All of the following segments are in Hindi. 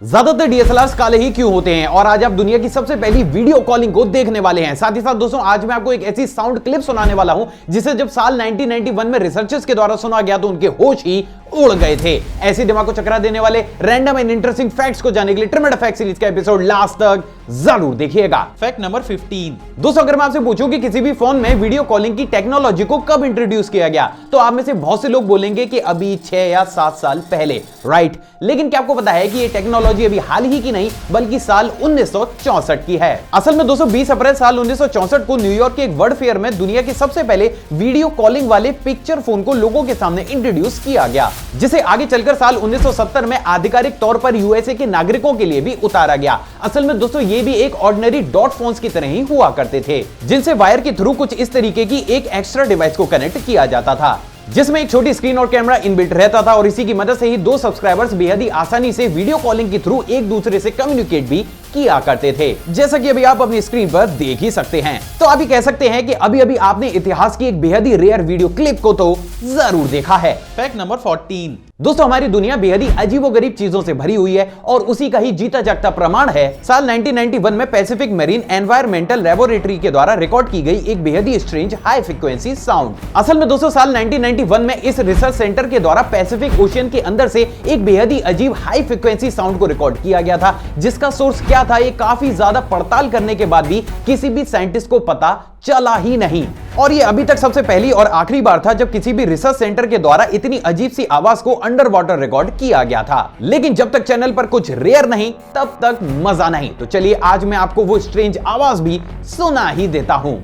ज्यादातर डीएसएलआर काले ही क्यों होते हैं और आज आप दुनिया की सबसे पहली वीडियो कॉलिंग को देखने वाले हैं। साथ ही साथ दोस्तों आज मैं आपको एक ऐसी साउंड क्लिप सुनाने वाला हूं जिसे जब साल 1991 में रिसर्चर्स के द्वारा सुना गया तो उनके होश ही उड़ गए थे। ऐसे दिमाग को चकरा देने वाले रैंडम एंड इंटरेस्टिंग फैक्ट्स को जानने के लिए ट्रिमेंडस फैक्ट सीरीज का एपिसोड लास्ट तक जरूर देखिएगा। Fact number 15। दोस्तों अगर मैं आपसे पूछूं कि किसी भी फोन में वीडियो कॉलिंग की टेक्नोलॉजी को कब इंट्रोड्यूस किया गया तो आप में से बहुत से लोग बोलेंगे कि अभी 6 या 7 साल पहले, राइट। लेकिन क्या आपको पता है कि ये टेक्नोलॉजी अभी हाल ही की नहीं बल्कि साल 1964 की है। असल में दोस्तों 20 अप्रैल साल 1964 को न्यूयॉर्क के एक वर्ल्ड फेयर में दुनिया के सबसे पहले वीडियो कॉलिंग वाले पिक्चर फोन को लोगों के सामने इंट्रोड्यूस किया गया, जिसे आगे चलकर साल 1970 में आधिकारिक तौर पर यूएसए के नागरिकों के लिए भी उतारा गया। असल में दोस्तों ये भी एक ऑर्डिनरी डॉट फोन्स की तरह ही हुआ करते थे, जिनसे वायर के थ्रू कुछ इस तरीके की एक एक्स्ट्रा डिवाइस को कनेक्ट किया जाता था, जिसमें एक छोटी स्क्रीन और कैमरा इनबिल्ट रहता था और इसी की मदद से ही दो सब्सक्राइबर्स बेहद ही आसानी से वीडियो कॉलिंग के थ्रू एक दूसरे से कम्युनिकेट भी किया करते थे, जैसा कि अभी आप अपनी स्क्रीन पर देख ही सकते हैं। तो आप ही कह सकते हैं कि अभी अभी आपने इतिहास की एक बेहद ही रेयर वीडियो क्लिप को तो जरूर देखा है। Fact number 14। दोस्तों हमारी दुनिया बेहद ही अजीबोगरीब चीजों से भरी हुई है और उसी का ही जीता जागता प्रमाण है साल 1991 में पैसिफिक मेरीन एनवायरमेंटल लेबोरेटरी के द्वारा रिकॉर्ड की गई एक बेहद ही स्ट्रेंज हाई फ्रीक्वेंसी साउंड। असल में दोस्तों साल 1991 में इस रिसर्च सेंटर के द्वारा पैसिफिक ओशियन के अंदर से एक बेहद ही अजीब हाई फ्रीक्वेंसी साउंड को रिकॉर्ड किया गया था, जिसका सोर्स क्या था ये काफी ज्यादा पड़ताल करने के बाद भी किसी भी साइंटिस्ट को पता चला ही नहीं। और ये अभी तक सबसे पहली और आखिरी बार था जब किसी भी रिसर्च सेंटर के द्वारा इतनी अजीब सी आवाज को अंडर वाटर रिकॉर्ड किया गया था। लेकिन जब तक चैनल पर कुछ रेयर नहीं तब तक मजा नहीं। तो चलिए आज मैं आपको वो स्ट्रेंज आवाज भी सुना ही देता हूं।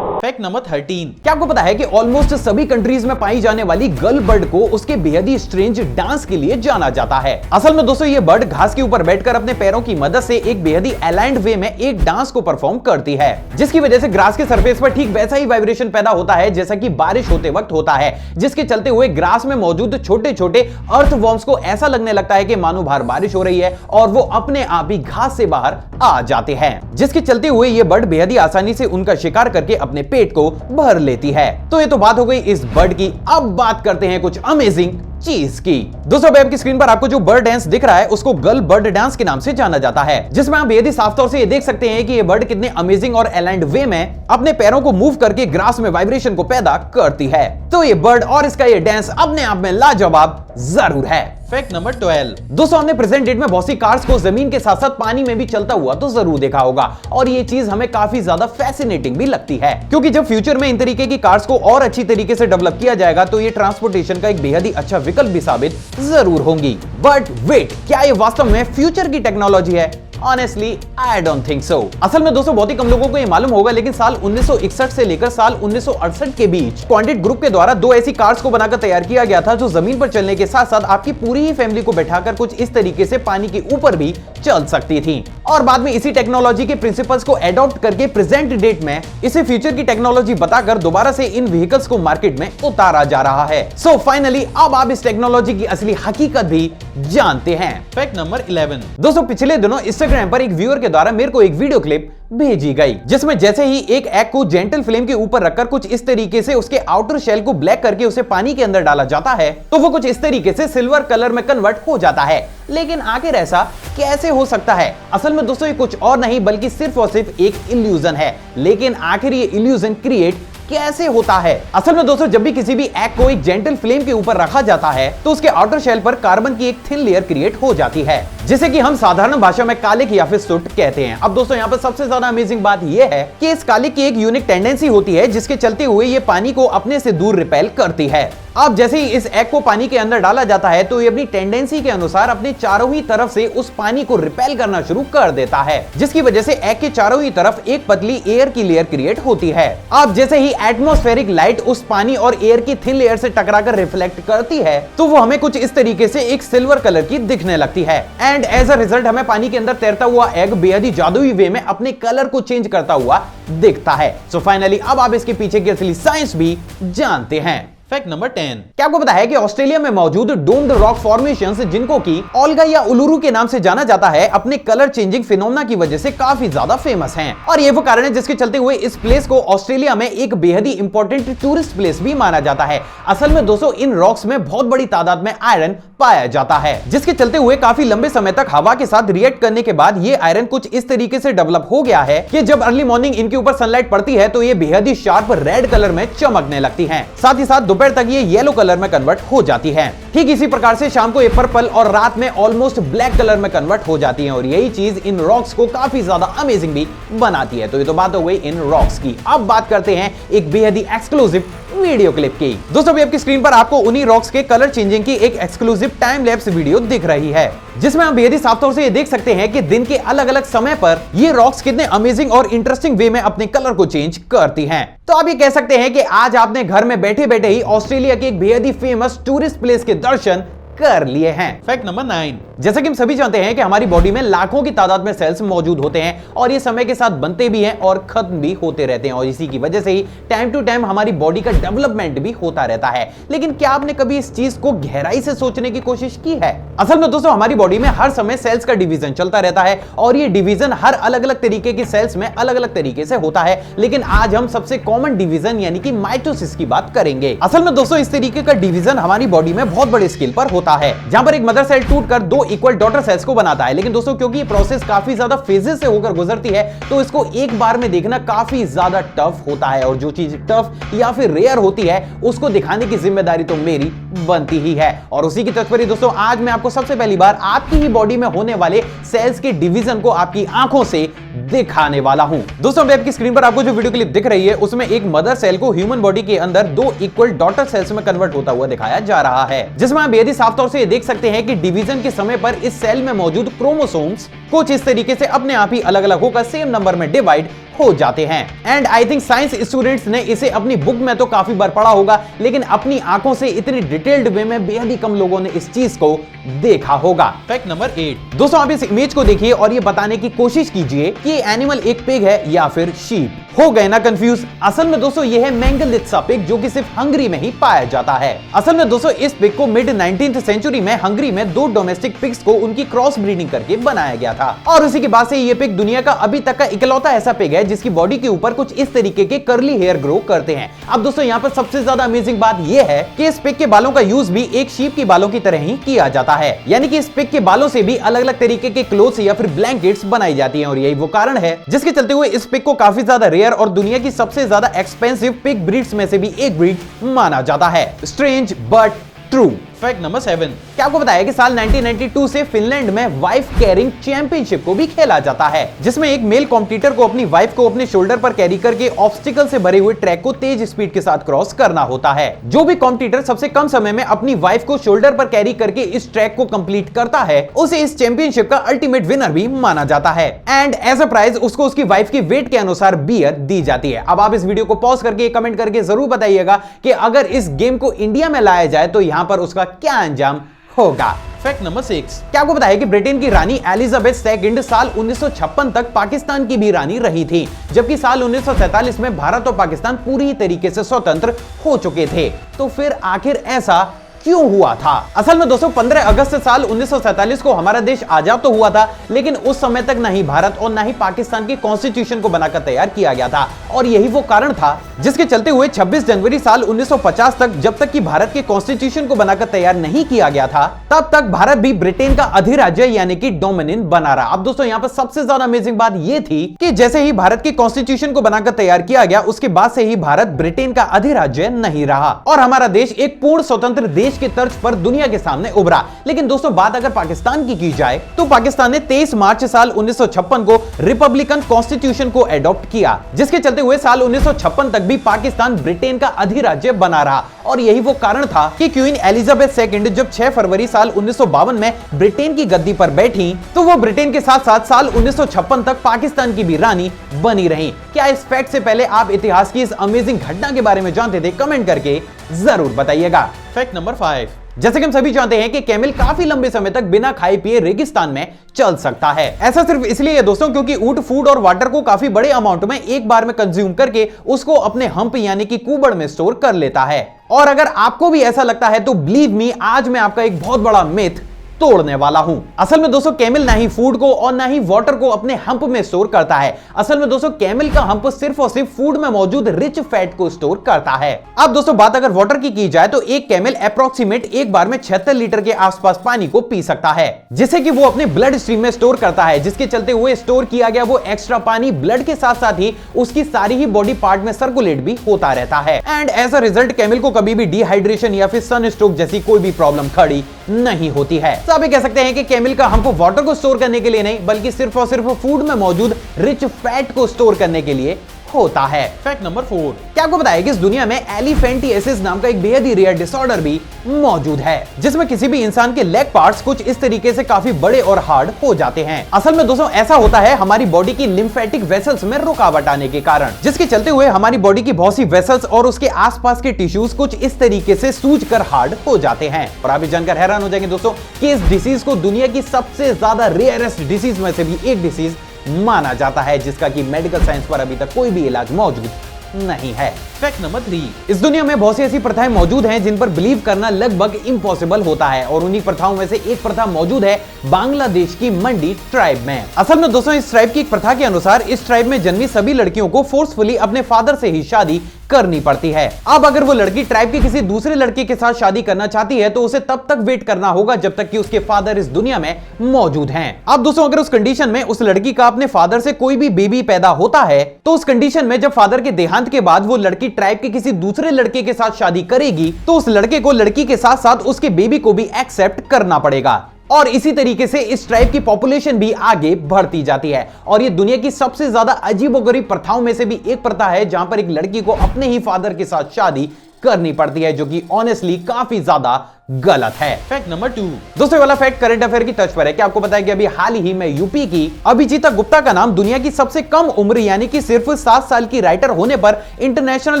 Fact number 13। क्या आपको पता है कि ऑलमोस्ट सभी कंट्रीज में पाई जाने वाली गर्ल बर्ड को उसके बेहद ही स्ट्रेंज डांस के लिए जाना जाता है। असल में दोस्तों ये बर्ड घास के ऊपर बैठकर अपने पैरों की मदद से एक बेहद ही अलाइंड वे में एक डांस को परफॉर्म करती है, जिसकी वजह से ग्रास के सरफेस पर ठीक वैसा ही वाइब्रेशन पैदा होता है जैसा कि बारिश होते वक्त होता है, जिसके चलते हुए ग्रास में मौजूद छोटे छोटे अर्थ वॉर्म्स को ऐसा लगने लगता है कि मानो बाहर बारिश हो रही है और वो अपने आप ही घास से बाहर आ जाते हैं, जिसके चलते हुए ये बर्ड बेहद ही आसानी से उनका शिकार करके अपने पेट को भर लेती है। तो ये तो बात हो गई इस बर्ड की। अब बात करते हैं कुछ अमेजिंग चीज की। दोस्तों वेब की स्क्रीन पर आपको जो बर्ड डांस दिख रहा है उसको गर्ल बर्ड डांस के नाम से जाना जाता है, जिसमें आप बेहद ही साफ तौर से ये देख सकते हैं कि ये बर्ड कितने अमेजिंग और अलाइंड वे में अपने पैरों को मूव करके ग्रास में वाइब्रेशन को पैदा करती है। तो ये बर्ड और इसका ये डांस अपने आप में लाजवाब जरूर है। Fact number 12। दोस्तों हमने प्रेजेंट डेट में बहुत सी कार्स को जमीन के साथ साथ पानी में भी चलता हुआ तो जरूर देखा होगा और ये चीज हमें काफी ज्यादा फैसिनेटिंग भी लगती है, क्योंकि जब फ्यूचर में इन तरीके की कार्स को और अच्छी तरीके से डेवलप किया जाएगा तो ये ट्रांसपोर्टेशन का एक बेहद ही अच्छा विकल्प भी साबित जरूर होंगी। बट वेट, क्या ये वास्तव में फ्यूचर की टेक्नोलॉजी है? Honestly, I don't think so। असल में दोस्तों बहुत ही कम लोगों को ये मालूम होगा, लेकिन साल 1961 से लेकर साल 1968 के बीच क्वांटिट ग्रुप के द्वारा दो ऐसी कार्स को बनाकर तैयार किया गया था जो जमीन पर चलने के साथ साथ आपकी पूरी ही फैमिली को बैठाकर कुछ इस तरीके से पानी के ऊपर भी चल सकती थी। और बाद में इसी टेक्नोलॉजी के प्रिंसिपल्स को एडॉप्ट करके प्रेजेंट डेट में इसे फ्यूचर की टेक्नोलॉजी बताकर दोबारा से इन व्हीकल्स को मार्केट में उतारा जा रहा है। सो फाइनली अब आप इस टेक्नोलॉजी की असली हकीकत भी जानते हैं। Fact number 11। दोस्तों पिछले दिनों इंस्टाग्राम पर एक व्यूअर के द्वारा मेरे को एक वीडियो क्लिप भेजी गई, जिसमें जैसे ही एक एग को जेंटल फ्लेम के ऊपर रखकर कुछ इस तरीके से उसके आउटर शेल को ब्लैक करके उसे पानी के अंदर डाला जाता है तो वो कुछ इस तरीके से सिल्वर कलर में कन्वर्ट हो जाता है। लेकिन आखिर ऐसा कैसे हो सकता है? असल में दोस्तों ये कुछ और नहीं बल्कि सिर्फ और सिर्फ एक इल्यूजन है। लेकिन आखिर ये इल्यूजन क्रिएट कैसे होता है? असल में दोस्तों जब भी किसी भी एग को एक जेंटल फ्लेम के ऊपर रखा जाता है तो उसके आउटर शेल पर कार्बन की एक थिन लेयर क्रिएट हो जाती है, जिसे कि हम साधारण भाषा में कालिक या फिर सोट कहते हैं। अब दोस्तों यहाँ पर सबसे ज्यादा अमेजिंग बात यह है कि इस कालिक की एक यूनिक टेंडेंसी होती है जिसके चलते हुए ये पानी को अपने से दूर रिपेल करती है। अब जैसे ही इस एग को पानी के अंदर डाला जाता है तो ये अपनी टेंडेंसी के अनुसार अपने चारों ही तरफ से उस पानी को रिपेल करना शुरू कर देता है, जिसकी वजह से एग के चारों ही तरफ एक पतली एयर की लेयर क्रिएट होती है। अब जैसे ही एटमॉस्फेरिक लाइट उस पानी और एयर की थिन लेयर से टकराकर रिफ्लेक्ट करती है तो वो हमें कुछ इस तरीके से एक सिल्वर कलर की दिखने लगती है एंड एज अ रिजल्ट हमें पानी के अंदर तैरता हुआ एग बेहद ही जादुई वे में अपने कलर को चेंज करता हुआ दिखता है। सो फाइनली अब आप इसके पीछे की असली साइंस भी जानते हैं। Fact number 10। क्या आपको पता है कि ऑस्ट्रेलिया में मौजूद डोम्ड रॉक फॉर्मेशंस, जिनको कि ओल्गा या उलुरु के नाम से जाना जाता है, अपने कलर चेंजिंग फिनोमेना की वजह से काफी ज्यादा फेमस हैं। और ये वो कारण है जिसके चलते हुए इस प्लेस को ऑस्ट्रेलिया में एक बेहद ही इंपॉर्टेंट टूरिस्ट प्लेस भी माना जाता है। असल में दोस्तों इन रॉक्स में बहुत बड़ी तादाद में आयरन पाया जाता है, जिसके चलते हुए काफी लंबे समय तक हवा के साथ रिएक्ट करने के बाद ये आयरन कुछ इस तरीके से डेवलप हो गया है कि जब अर्ली मॉर्निंग इनके ऊपर सनलाइट पड़ती है तो ये बेहद ही शार्प रेड कलर में चमकने लगती है। साथ ही साथ दोपहर तक ये येलो कलर में कन्वर्ट हो जाती है। ठीक इसी प्रकार से शाम को ये पर्पल और रात में ऑलमोस्ट ब्लैक कलर में कन्वर्ट हो जाती है। और यही चीज इन रॉक्स को काफी ज्यादा अमेजिंग भी बनाती है। तो ये तो बात हो गई इन रॉक्स की। अब बात करते हैं एक बेहद ही एक्सक्लूसिव वीडियो क्लिप की। दोस्तों अभी आपकी स्क्रीन पर आपको उन्हीं रॉक्स के कलर चेंजिंग की एक एक्सक्लूसिव टाइम लैप्स वीडियो दिख रही है, जिसमें हम बेहद ही साफ तौर से ये देख सकते हैं कि दिन के अलग अलग समय पर ये रॉक्स कितने अमेजिंग और इंटरेस्टिंग वे में अपने कलर को चेंज करती हैं। तो आप ये कह सकते हैं कि आज आपने घर में बैठे बैठे ही ऑस्ट्रेलिया के एक बेहद ही फेमस टूरिस्ट प्लेस के दर्शन कर लिए हैं। Fact number 9। जैसा कि हम सभी जानते हैं कि हमारी बॉडी में लाखों की तादाद में सेल्स मौजूद होते हैं और ये समय के साथ बनते भी हैं और खत्म भी होते रहते हैं। और इसी की वजह से ही टाइम टू टाइम हमारी बॉडी का डेवलपमेंट भी होता रहता है। लेकिन क्या आपने कभी इस चीज को गहराई से सोचने की कोशिश की है? असल में दोस्तों हमारी बॉडी में हर समय सेल्स का डिवीजन चलता रहता है और ये डिवीजन हर अलग अलग तरीके की सेल्स में अलग अलग तरीके से होता है। लेकिन आज हम सबसे कॉमन डिवीजन यानी कि माइटोसिस की बात करेंगे। असल में दोस्तों इस तरीके का डिवीजन हमारी बॉडी में बहुत बड़े स्केल पर होता है, जहां पर एक मदर सेल टूटकर दो इक्वल डॉटर सेल्स को बनाता है। लेकिन दोस्तों क्योंकि ये प्रोसेस काफी ज्यादा फेजेस से होकर गुजरती है तो इसको एक बार में देखना काफी ज्यादा टफ होता है। और जो चीज टफ या फिर रेयर होती है उसको दिखाने की जिम्मेदारी तो मेरी बनती ही है। और उसी की तत्पर दोस्तों आज मैं आपको सबसे पहली बार आपकी ही बॉडी में होने वाले सेल्स के डिवीजन को आपकी आंखों से दिखाने वाला हूं। दोस्तों अभी आपकी स्क्रीन पर आपको जो वीडियो क्लिप दिख रही है उसमें एक मदर सेल को ह्यूमन बॉडी के अंदर दो इक्वल डॉटर सेल्स में कन्वर्ट होता हुआ दिखाया जा रहा है, जिसमें आप बेहद ही साफ तौर से ये देख सकते हैं कि डिवीजन के समय पर इस सेल में मौजूद क्रोमोसोम्स कुछ इस तरीके से अपने आप ही अलग अलग होकर सेम नंबर में डिवाइड हो जाते हैं। And I think science students ने इसे अपनी बुक में तो काफी बार पढ़ा होगा, लेकिन अपनी आंखों से इतनी डिटेल्ड वे में बेहद ही कम लोगों ने इस चीज को देखा होगा। Fact number 8। दोस्तों आप इस इमेज को देखिए और ये बताने की कोशिश कीजिए कि ये एनिमल एक पिग है या फिर शीप। हो गए ना कंफ्यूज? असल में दोस्तों ये है मेंगलित्सा पिग, जो कि सिर्फ हंगरी में ही पाया जाता है। असल में दोस्तों इस पिग को मिड 19th सेंचुरी में हंगरी में दो डोमेस्टिक पिग्स को उनकी क्रॉस ब्रीडिंग करके बनाया गया था। और उसी के बाद से ये पिग दुनिया का अभी तक का इकलौता ऐसा पिग है जिसकी बॉडी के ऊपर कुछ इस तरीके के कर्ली हेयर ग्रो करते हैं। अब दोस्तों यहाँ पर सबसे ज्यादा अमेजिंग बात यह है कि इस पिग के बालों का यूज भी एक शीप की बालों की तरह ही किया जाता है, यानी कि इस पिग के बालों से भी अलग अलग तरीके के क्लोथ्स या फिर ब्लैंकेट्स बनाई जाती हैं। और यही वो कारण है जिसके चलते हुए इस पिग को काफी ज्यादा रेयर और दुनिया की सबसे ज्यादा एक्सपेंसिव पिग ब्रीड्स में से भी एक ब्रीड माना जाता है। Strange but true. Fact number 7। क्या आपको बताया कि साल 1992 से फिनलैंड में वाइफ कैरिंग चैंपियनशिप को भी खेला जाता है, जिसमें एक मेल कॉम्पिटिटर को अपनी वाइफ को अपने शोल्डर पर कैरी करके ऑब्स्टिकल से भरे हुए ट्रैक को तेज स्पीड के साथ क्रॉस करना होता है। जो भी कॉम्पिटिटर सबसे कम समय में अपनी वाइफ को शोल्डर पर कैरी करके इस ट्रैक को कंप्लीट करता है उसे इस चैंपियनशिप का अल्टीमेट विनर भी माना जाता है। एंड एज अ प्राइज उसको उसकी वाइफ की वेट के अनुसार बियर दी जाती है। अब आप इस वीडियो को पॉज करके कमेंट करके जरूर बताइएगा कि अगर इस गेम को इंडिया में लाया जाए तो यहां पर उसका क्या अंजाम होगा। Fact number 6। क्या आपको बताया कि ब्रिटेन की रानी एलिजाबेथ सेकंड साल 1956 तक पाकिस्तान की भी रानी रही थी, जबकि साल 1947 में भारत और पाकिस्तान पूरी तरीके से स्वतंत्र हो चुके थे। तो फिर आखिर ऐसा क्यों हुआ था? असल में दोस्तों 15 अगस्त साल 1947 को हमारा देश आजाद तो हुआ था, लेकिन उस समय तक ना ही भारत और ना ही पाकिस्तान की कॉन्स्टिट्यूशन को बनाकर तैयार किया गया था। और यही वो कारण था जिसके चलते हुए 26 जनवरी साल 1950 तक, जब तक कि भारत के कॉन्स्टिट्यूशन को बनाकर तैयार नहीं किया गया था, तब तक भारत भी ब्रिटेन का अधिराज्य यानी कि डोमिनियन बना रहा। अब दोस्तों यहाँ पर सबसे ज्यादा अमेजिंग बात यह थी कि जैसे ही भारत के कॉन्स्टिट्यूशन को बनाकर तैयार किया गया उसके बाद से ही भारत ब्रिटेन का अधिराज्य नहीं रहा और हमारा देश एक पूर्ण स्वतंत्र देश के तर्ज पर दुनिया के सामने उभरा। लेकिन दोस्तों बात अगर पाकिस्तान की जाए तो पाकिस्तान ने 23 मार्च साल 1956 को रिपब्लिकन कॉन्स्टिट्यूशन को एडॉप्ट किया, जिसके चलते हुए साल 1956 तक भी पाकिस्तान ब्रिटेन का अधिराज्य बना रहा। और यही वो कारण था कि क्वीन एलिजाबेथ सेकंड जब 6 फरवरी साल 1952 में ब्रिटेन की गद्दी पर बैठी तो वो ब्रिटेन के साथ साथ साल 1956 तक पाकिस्तान की भी रानी बनी रही। क्या इस फैक्ट से पहले आप इतिहास की इस अमेजिंग घटना के बारे में जानते थे? कमेंट करके जरूर बताइएगा। Fact number 5। जैसे कि हम सभी जानते हैं कि कैमल काफी लंबे समय तक बिना खाए पिए रेगिस्तान में चल सकता है। ऐसा सिर्फ इसलिए है दोस्तों क्योंकि ऊंट फूड और वाटर को काफी बड़े अमाउंट में एक बार में कंज्यूम करके उसको अपने हम्प यानी कि कुबड़ में स्टोर कर लेता है। और अगर आपको भी ऐसा लगता है तो बिलीव मी, आज मैं आपका एक बहुत बड़ा मिथ तोड़ने वाला हूं। असल में दोस्तों कैमल ना ही फूड को और ना ही वाटर को अपने हम्प में स्टोर करता है। असल में दोस्तों कैमल का हम्प सिर्फ और सिर्फ फूड में मौजूद रिच फैट को स्टोर करता है। अब दोस्तों बात अगर वाटर की जाए तो एक कैमल अप्रोक्सीमेट एक बार में 76 लीटर के आसपास पानी को पी सकता है, जिसे कि वो अपने ब्लड स्ट्रीम में स्टोर करता है, जिसके चलते हुए स्टोर किया गया वो एक्स्ट्रा पानी ब्लड के साथ साथ ही उसकी सारी ही बॉडी पार्ट में सर्कुलेट भी होता रहता है। And as a result camel को कभी भी डिहाइड्रेशन या फिर सन स्ट्रोक जैसी कोई भी प्रॉब्लम खड़ी नहीं होती है। तो आप कह सकते हैं कि कैमल का हम्प वाटर को स्टोर करने के लिए नहीं बल्कि सिर्फ और सिर्फ फूड में मौजूद रिच फैट को स्टोर करने के लिए होता है। फैक्ट नंबर 4, क्या आपको बताया कि इस दुनिया में एलिफेंटिएसिस नाम का एक बेहद ही रेयर डिसऑर्डर भी मौजूद है, जिसमें किसी भी इंसान के लेग पार्ट्स कुछ इस तरीके से काफी बड़े और हार्ड हो जाते हैं। असल में दोस्तों ऐसा होता है हमारी बॉडी की लिम्फेटिक वेसल्स में रुकावट आने के कारण, जिसके चलते हुए हमारी बॉडी की बहुत सी वेसल्स और उसके आसपास के टिश्यूज कुछ इस तरीके से सूज कर हार्ड हो जाते हैं। और आप जानकर हैरान हो जाएंगे दोस्तों कि इस डिसीज को दुनिया की सबसे ज्यादा रेयरेस्ट डिसीज में से भी एक डिसीज माना जाता है, जिसका कि मेडिकल साइंस पर अभी तक कोई भी इलाज मौजूद नहीं है। फैक्ट नंबर 3, इस दुनिया में बहुत सी ऐसी प्रथाएं मौजूद हैं जिन पर बिलीव करना लगभग इम्पॉसिबल होता है, और उन्हीं प्रथाओं में से एक प्रथा मौजूद है बांग्लादेश की मंडी ट्राइब में। असल में दोस्तों इस ट्राइब की एक प्रथा के अनुसार इस ट्राइब में जन्मी सभी लड़कियों को फोर्सफुली अपने फादर से ही शादी करनी पड़ती है। अब अगर वो लड़की ट्राइब के किसी दूसरे लड़के के साथ शादी करना चाहती है तो उसे तब तक वेट करना होगा जब तक कि उसके फादर इस दुनिया में मौजूद हैं। अब दोस्तों अगर उस कंडीशन में उस लड़की का अपने फादर से कोई भी बेबी पैदा होता है तो उस कंडीशन में जब फादर के देहांत के बाद वो लड़की ट्राइब के किसी दूसरे लड़के के साथ शादी करेगी तो उस लड़के को लड़की के साथ साथ उसके बेबी को भी एक्सेप्ट करना पड़ेगा। और इसी तरीके से इस ट्राइब की पॉपुलेशन भी आगे बढ़ती जाती है। और ये दुनिया की सबसे ज्यादा अजीबोगरीब प्रथाओं में से भी एक प्रथा है जहां पर एक लड़की को अपने ही फादर के साथ शादी करनी पड़ती है, जो कि ऑनेस्टली काफी ज्यादा गलत है। फैक्ट नंबर 2, दोस्तों वाला फैक्ट करंट अफेयर की टच पर है। क्या आपको पता है कि अभी हाल ही में यूपी की अभिजीता गुप्ता का नाम दुनिया की सबसे कम उम्र यानी कि सिर्फ 7 साल की राइटर होने पर इंटरनेशनल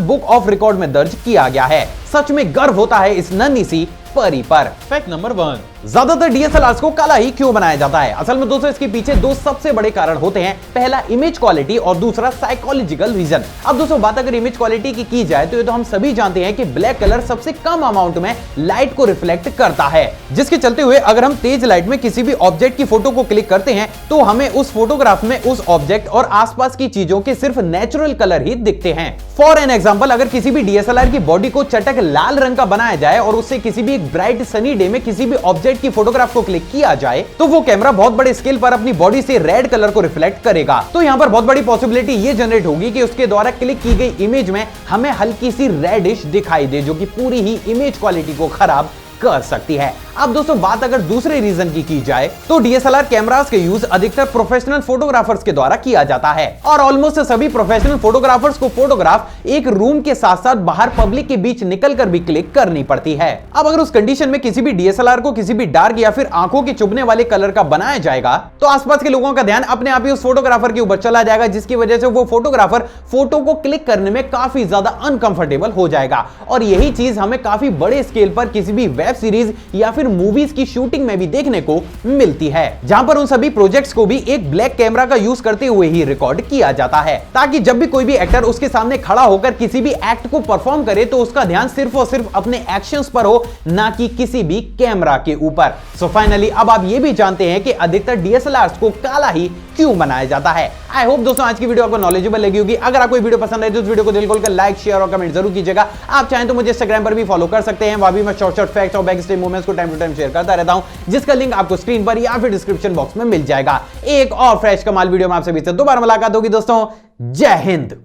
बुक ऑफ रिकॉर्ड में दर्ज किया गया है। सच में गर्व होता है इस नन्ही सी परी पर। फैक्ट नंबर 1, ज्यादातर डीएसएलआर्स को काला ही क्यों बनाया जाता है? असल में दोस्तों इसके पीछे दो सबसे बड़े कारण होते हैं, पहला इमेज क्वालिटी और दूसरा साइकोलॉजिकल रीजन। अब दोस्तों बात अगर इमेज क्वालिटी की जाए तो ये तो हम सभी जानते हैं कि ब्लैक कलर सबसे कम अमाउंट में लाइट को रिफ्लेक्ट करता है, जिसके चलते हुए अगर हम तेज लाइट में किसी भी ऑब्जेक्ट की फोटो को क्लिक करते हैं तो हमें उस फोटोग्राफ में उस ऑब्जेक्ट और आसपास की चीजों के सिर्फ नेचुरल कलर ही दिखते हैं। फॉर एन एग्जांपल अगर किसी भी डीएसएलआर की बॉडी को चटक लाल रंग का बनाया जाए और उससे किसी भी ब्राइट सनी डे में किसी भी ऑब्जेक्ट की फोटोग्राफ को क्लिक किया जाए तो वो कैमरा बहुत बड़े स्केल पर अपनी बॉडी से रेड कलर को रिफ्लेक्ट करेगा। तो यहां पर बहुत बड़ी पॉसिबिलिटी ये जनरेट होगी कि उसके द्वारा क्लिक की गई इमेज में हमें हल्की सी रेडिश दिखाई दे, जो कि पूरी ही इमेज क्वालिटी को खराब कर सकती है। अब दोस्तों बात अगर दूसरे रीजन की जाए तो डीएसएलआर कैमरास के यूज अधिकतर प्रोफेशनल फोटोग्राफर्स के द्वारा किया जाता है, और ऑलमोस्ट सभी प्रोफेशनल फोटोग्राफर्स को फोटोग्राफ एक रूम के साथ साथ बाहर पब्लिक के बीच निकलकर भी क्लिक करनी पड़ती है। अब अगर उस कंडीशन में किसी भी डीएसएलआर को किसी भी डार्क या फिर आंखों के चुभने वाले कलर का बनाया जाएगा तो आसपास के लोगों का ध्यान अपने आप ही उस फोटोग्राफर के ऊपर चला जाएगा, जिसकी वजह से वो फोटोग्राफर फोटो को क्लिक करने में काफी ज्यादा अनकंफर्टेबल हो जाएगा। और यही चीज हमें काफी बड़े स्केल पर किसी भी वेब सीरीज या फिर मूवीज की शूटिंग में भी देखने को मिलती है, जहां पर उन सभी प्रोजेक्ट्स को भी एक ब्लैक कैमरा का यूज करते हुए ही रिकॉर्ड किया जाता है, ताकि जब भी कोई भी एक्टर उसके सामने खड़ा होकर किसी भी एक्ट को परफॉर्म करे तो उसका ध्यान सिर्फ और सिर्फ अपने एक्शंस पर हो, ना कि किसी भी कैमरा के ऊपर। सो फाइनली अब आप ये भी जानते हैं कि अधिकतर डीएसएलआर्स को काला ही क्यों बनाया जाता है। आई होप दोस्तों आज की वीडियो आपको नॉलेजेबल लगी होगी। अगर आपको वीडियो पसंद आए तो इस वीडियो को दिल खोलकर लाइक, शेयर और कमेंट जरूर कीजिएगा। आप चाहें तो मुझे इंस्टाग्राम पर भी फॉलो कर सकते हैं, वहां भी मैं शॉर्ट फैक्ट्स और बैक स्टेज मोमेंट्स को टाइम टू टाइम शेयर करता रहता हूं, जिसका लिंक आपको स्क्रीन पर या फिर डिस्क्रिप्शन बॉक्स में मिल जाएगा। एक और फ्रेश कमाल वीडियो में आपसे दोबारा मुलाकात होगी दोस्तों। जय हिंद।